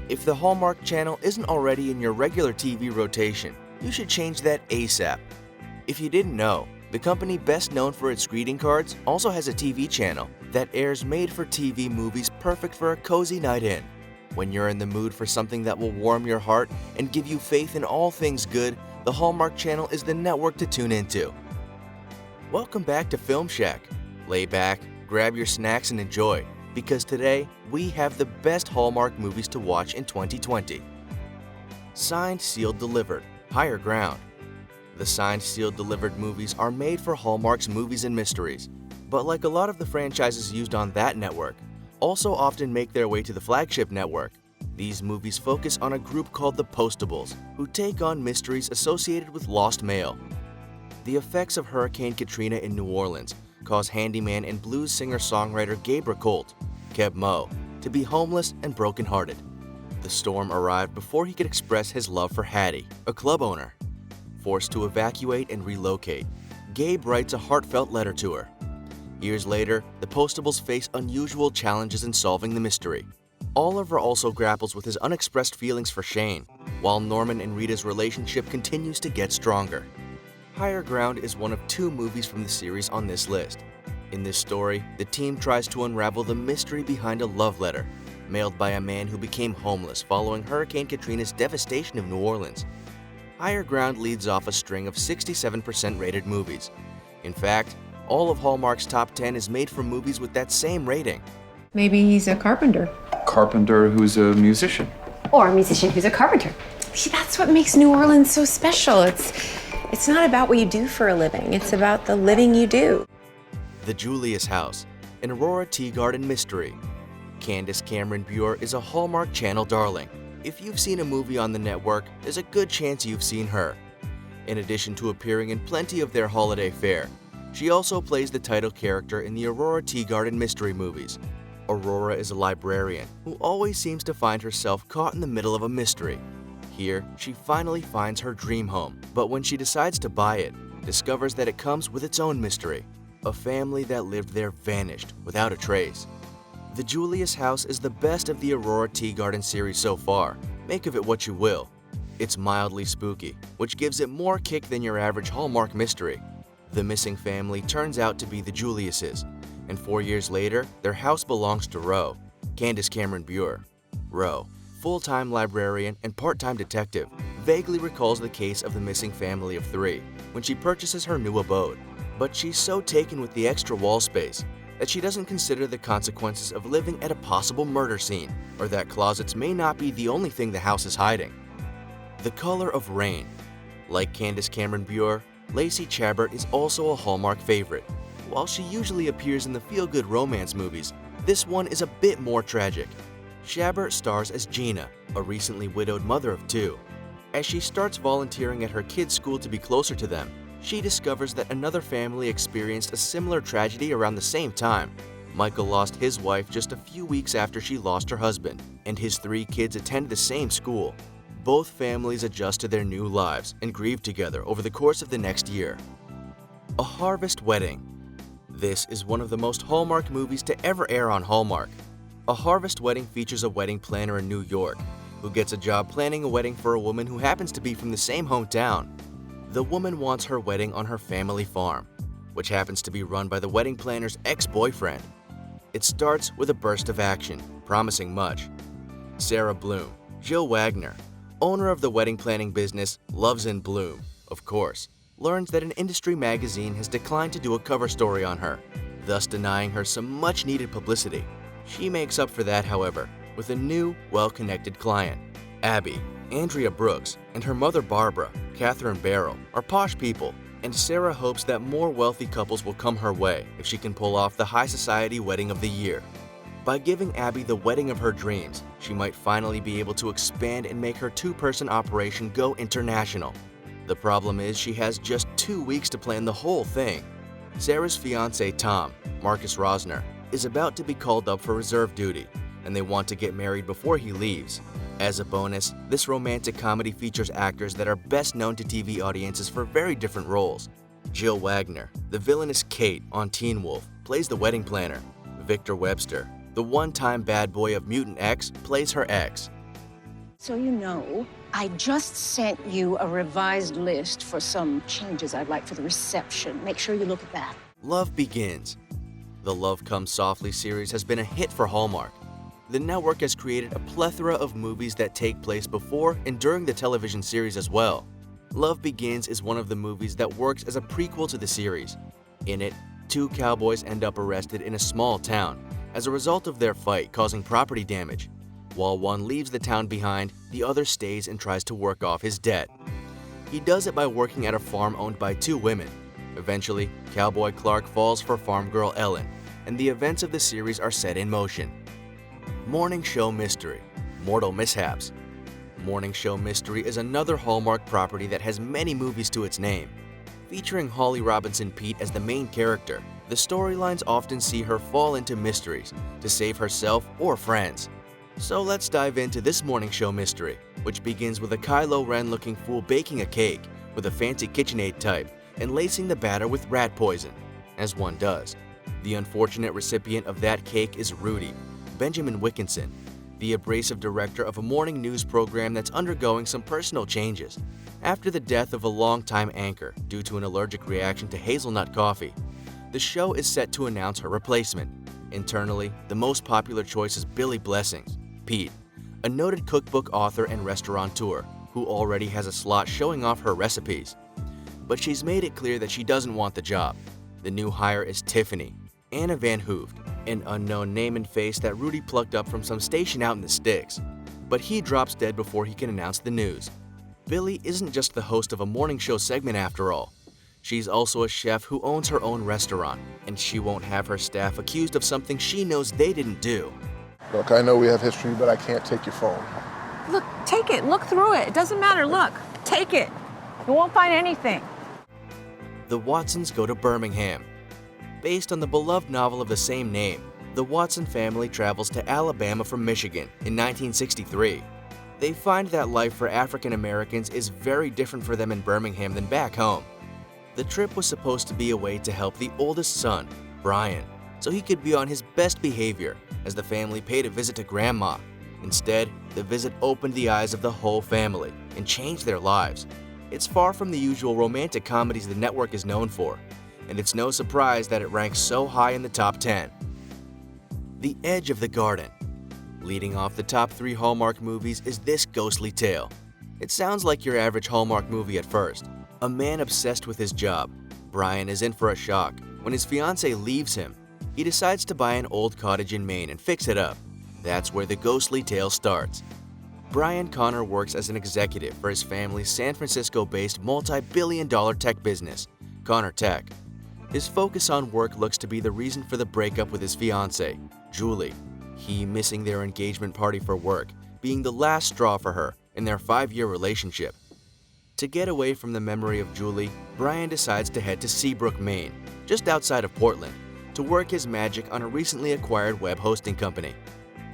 If the Hallmark Channel isn't already in your regular TV rotation, you should change that ASAP. If you didn't know, the company best known for its greeting cards also has a TV channel that airs made-for-TV movies perfect for a cozy night in. When you're in the mood for something that will warm your heart and give you faith in all things good, the Hallmark Channel is the network to tune into. Welcome back to FilmShack. Lay back, grab your snacks and enjoy, because today we have the best Hallmark movies to watch in 2020. Signed, Sealed, Delivered, Higher Ground. The Signed, Sealed, Delivered movies are made for Hallmark's Movies and Mysteries, but like a lot of the franchises used on that network, also often make their way to the flagship network. These movies focus on a group called the Postables, who take on mysteries associated with lost mail. The effects of Hurricane Katrina in New Orleans caused handyman and blues singer-songwriter Gabe Recolt, Keb Mo, to be homeless and brokenhearted. The storm arrived before he could express his love for Hattie, a club owner. Forced to evacuate and relocate, Gabe writes a heartfelt letter to her. Years later, the Postables face unusual challenges in solving the mystery. Oliver also grapples with his unexpressed feelings for Shane, while Norman and Rita's relationship continues to get stronger. Higher Ground is one of 2 movies from the series on this list. In this story, the team tries to unravel the mystery behind a love letter mailed by a man who became homeless following Hurricane Katrina's devastation of New Orleans. Higher Ground leads off a string of 67% rated movies. In fact, all of Hallmark's top 10 is made for movies with that same rating. Maybe he's a carpenter. Carpenter who's a musician. Or a musician who's a carpenter. See, that's what makes New Orleans so special. It's not about what you do for a living. It's about the living you do. The Julius House, an Aurora Tea Garden mystery. Candace Cameron Bure is a Hallmark Channel darling. If you've seen a movie on the network, there's a good chance you've seen her. In addition to appearing in plenty of their holiday fare, she also plays the title character in the Aurora Tea Garden mystery movies. Aurora is a librarian who always seems to find herself caught in the middle of a mystery. Here, she finally finds her dream home, but when she decides to buy it, discovers that it comes with its own mystery. A family that lived there vanished without a trace. The Julius House is the best of the Aurora Tea Garden series so far. Make of it what you will. It's mildly spooky, which gives it more kick than your average Hallmark mystery. The missing family turns out to be the Juliuses, and 4 years later, their house belongs to Ro, Candace Cameron Bure. Ro, full-time librarian and part-time detective, vaguely recalls the case of the missing family of 3 when she purchases her new abode. But she's so taken with the extra wall space that she doesn't consider the consequences of living at a possible murder scene, or that closets may not be the only thing the house is hiding. The Color of Rain. Like Candace Cameron Bure, Lacey Chabert is also a Hallmark favorite. While she usually appears in the feel-good romance movies, this one is a bit more tragic. Chabert stars as Gina, a recently widowed mother of 2. As she starts volunteering at her kids' school to be closer to them, she discovers that another family experienced a similar tragedy around the same time. Michael lost his wife just a few weeks after she lost her husband, and his 3 kids attend the same school. Both families adjust to their new lives and grieve together over the course of the next year. A Harvest Wedding. This is one of the most Hallmark movies to ever air on Hallmark. A Harvest Wedding features a wedding planner in New York who gets a job planning a wedding for a woman who happens to be from the same hometown. The woman wants her wedding on her family farm, which happens to be run by the wedding planner's ex-boyfriend. It starts with a burst of action, promising much. Sarah Bloom, Jill Wagner, owner of the wedding planning business Loves in Bloom, of course, learns that an industry magazine has declined to do a cover story on her, thus denying her some much-needed publicity. She makes up for that, however, with a new, well-connected client. Abby, Andrea Brooks, and her mother Barbara, Catherine Barrell, are posh people, and Sarah hopes that more wealthy couples will come her way if she can pull off the high society wedding of the year. By giving Abby the wedding of her dreams, she might finally be able to expand and make her 2-person operation go international. The problem is she has just 2 weeks to plan the whole thing. Sarah's fiancé Tom, Marcus Rosner, is about to be called up for reserve duty, and they want to get married before he leaves. As a bonus, this romantic comedy features actors that are best known to TV audiences for very different roles. Jill Wagner, the villainous Kate on Teen Wolf, plays the wedding planner. Victor Webster, The one-time bad boy of Mutant X plays her ex. So you know, I just sent you a revised list for some changes I'd like for the reception. Make sure you look at that. Love Begins. The Love Comes Softly series has been a hit for Hallmark. The network has created a plethora of movies that take place before and during the television series as well. Love Begins is one of the movies that works as a prequel to the series. In it, two cowboys end up arrested in a small town as a result of their fight causing property damage. While one leaves the town behind, the other stays and tries to work off his debt. He does it by working at a farm owned by two women. Eventually, Cowboy Clark falls for farm girl Ellen, and the events of the series are set in motion. Morning Show Mystery, Mortal Mishaps. Morning Show Mystery is another Hallmark property that has many movies to its name. Featuring Holly Robinson Peete as the main character, the storylines often see her fall into mysteries to save herself or friends. So let's dive into this Morning Show mystery, which begins with a Kylo Ren-looking fool baking a cake with a fancy KitchenAid type and lacing the batter with rat poison, as one does. The unfortunate recipient of that cake is Rudy, Benjamin Wickinson, the abrasive director of a morning news program that's undergoing some personal changes after the death of a longtime anchor due to an allergic reaction to hazelnut coffee. The show is set to announce her replacement. Internally, the most popular choice is Billy Blessings, Pete, a noted cookbook author and restaurateur who already has a slot showing off her recipes. But she's made it clear that she doesn't want the job. The new hire is Tiffany, Anna Van Hoeft, an unknown name and face that Rudy plucked up from some station out in the sticks. But he drops dead before he can announce the news. Billy isn't just the host of a morning show segment after all. She's also a chef who owns her own restaurant, and she won't have her staff accused of something she knows they didn't do. Look, I know we have history, but I can't take your phone. Look, take it. Look through it. It doesn't matter. Look, take it. You won't find anything. The Watsons go to Birmingham. Based on the beloved novel of the same name, the Watson family travels to Alabama from Michigan in 1963. They find that life for African Americans is very different for them in Birmingham than back home. The trip was supposed to be a way to help the oldest son, Brian, so he could be on his best behavior as the family paid a visit to Grandma. Instead, the visit opened the eyes of the whole family and changed their lives. It's far from the usual romantic comedies the network is known for, and it's no surprise that it ranks so high in the top 10. The Edge of the Garden. Leading off the top 3 Hallmark movies is this ghostly tale. It sounds like your average Hallmark movie at first. A man obsessed with his job, Brian is in for a shock when his fiancée leaves him. He decides to buy an old cottage in Maine and fix it up. That's where the ghostly tale starts. Brian Connor works as an executive for his family's San Francisco-based multi-billion-dollar tech business, Connor Tech. His focus on work looks to be the reason for the breakup with his fiancée, Julie. He missing their engagement party for work, being the last straw for her in their 5-year relationship. To get away from the memory of Julie, Brian decides to head to Seabrook, Maine, just outside of Portland, to work his magic on a recently acquired web hosting company.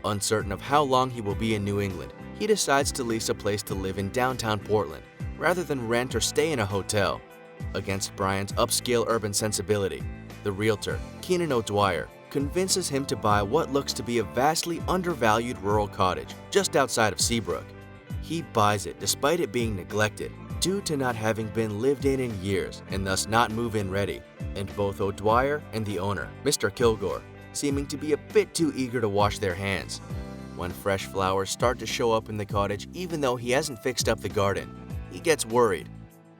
Uncertain of how long he will be in New England, he decides to lease a place to live in downtown Portland, rather than rent or stay in a hotel. Against Brian's upscale urban sensibility, the realtor, Keenan O'Dwyer, convinces him to buy what looks to be a vastly undervalued rural cottage just outside of Seabrook. He buys it despite it being neglected, due to not having been lived in years and thus not move-in ready, and both O'Dwyer and the owner, Mr. Kilgore, seeming to be a bit too eager to wash their hands. When fresh flowers start to show up in the cottage even though he hasn't fixed up the garden, he gets worried.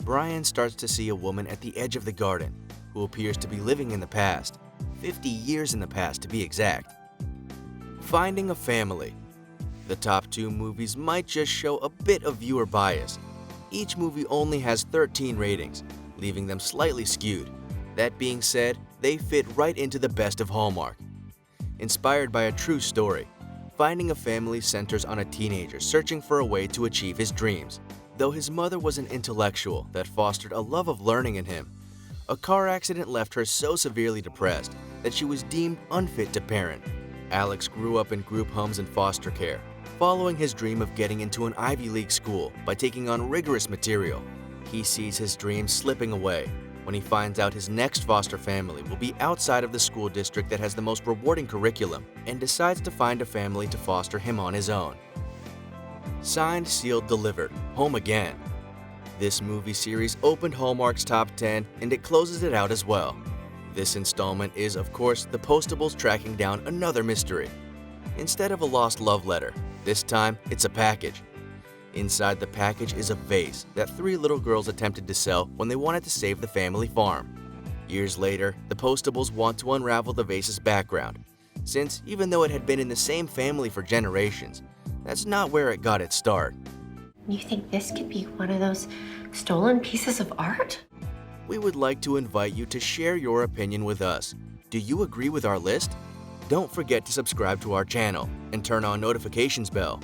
Brian starts to see a woman at the edge of the garden who appears to be living in the past, 50 years in the past to be exact. Finding a Family. The top 2 movies might just show a bit of viewer bias. Each movie only has 13 ratings, leaving them slightly skewed. That being said, they fit right into the best of Hallmark. Inspired by a true story, Finding a Family centers on a teenager searching for a way to achieve his dreams. Though his mother was an intellectual that fostered a love of learning in him, a car accident left her so severely depressed that she was deemed unfit to parent. Alex grew up in group homes and foster care, following his dream of getting into an Ivy League school by taking on rigorous material. He sees his dreams slipping away. when he finds out his next foster family will be outside of the school district that has the most rewarding curriculum and decides to find a family to foster him on his own. Signed, sealed, delivered, Home Again. This movie series opened Hallmark's top 10 and it closes it out as well. This installment is, of course, the Postables tracking down another mystery. Instead of a lost love letter, this time it's a package. Inside the package is a vase that 3 little girls attempted to sell when they wanted to save the family farm. Years later, the Postables want to unravel the vase's background, since even though it had been in the same family for generations, that's not where it got its start. You think this could be one of those stolen pieces of art? We would like to invite you to share your opinion with us. Do you agree with our list? Don't forget to subscribe to our channel and turn on notifications bell.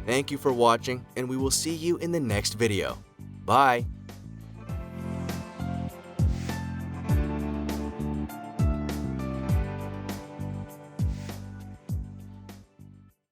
Thank you for watching, and we will see you in the next video. Bye!